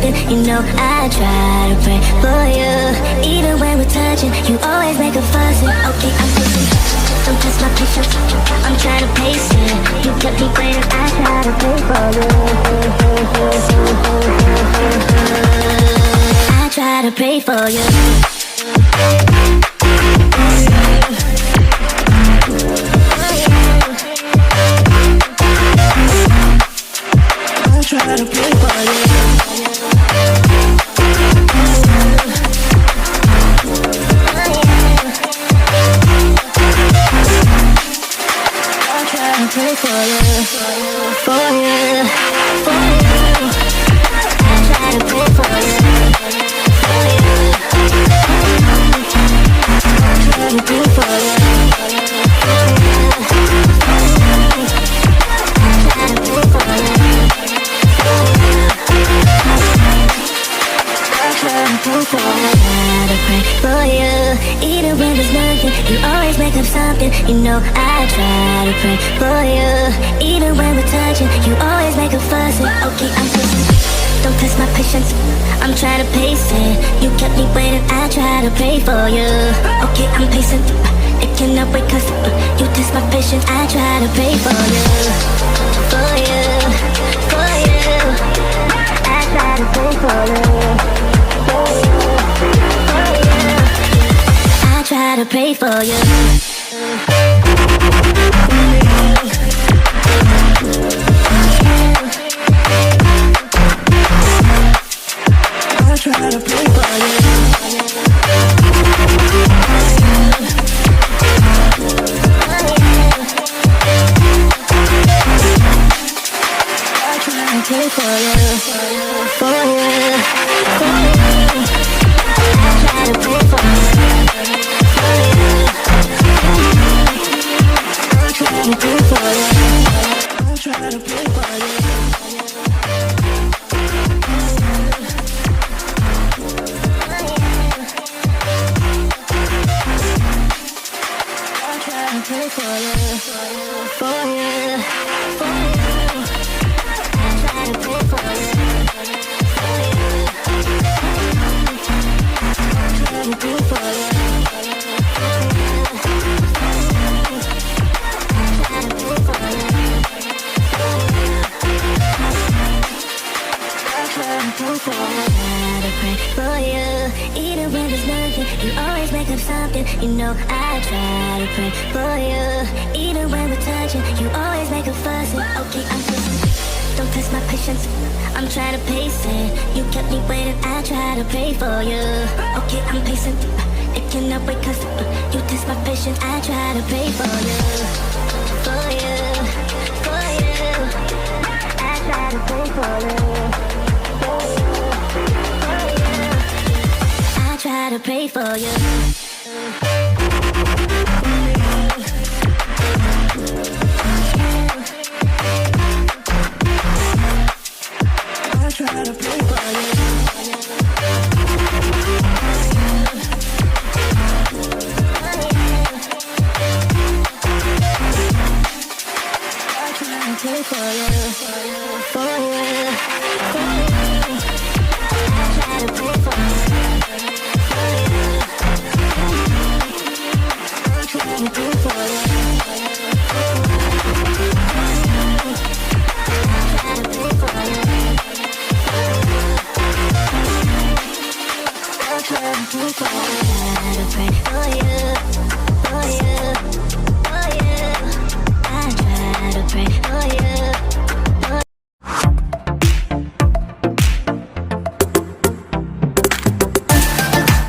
something, you know I try to pray for you. Even when we're touching, you always make a fuss. Okay, I'm patient, don't test my patience. I'm trying to pace it. You kept me waiting, I try to pray for you. I try to pray for you. Try to play for you. I try to play for you, for you, for you. I try to play for you, for you. I try to play for you, for you. I try to play for you. I pray for you. Even when there's nothing, you always make up something. You know I try to pray for you. Even when we're touching, you always make a fuss. Okay, I'm patient, don't test my patience. I'm trying to pace it. You kept me waiting, I try to pray for you. Okay, I'm patient, it cannot wait 'cause you test my patience. I try to pray for you, for you, for you. I try to pray for you. I try to pray for you. I try to pray for you. I try to pray for you, for you, for you. I try to pray for you. You know I try to pray for you. Even when we're touching, you always make a fuss. Okay, I'm patient, don't test my patience. I'm trying to pace it. You kept me waiting, I try to pray for you. Okay, I'm patient, it cannot wait 'cause you test my patience. I try to pray for you, for you, for you. I try to pray for you, for you, for you. I try to pray for you. I try to pray for you. I try to pray for you, for you, for you. I try to pray for you, for you. I try to pray for you. I try to pray for you.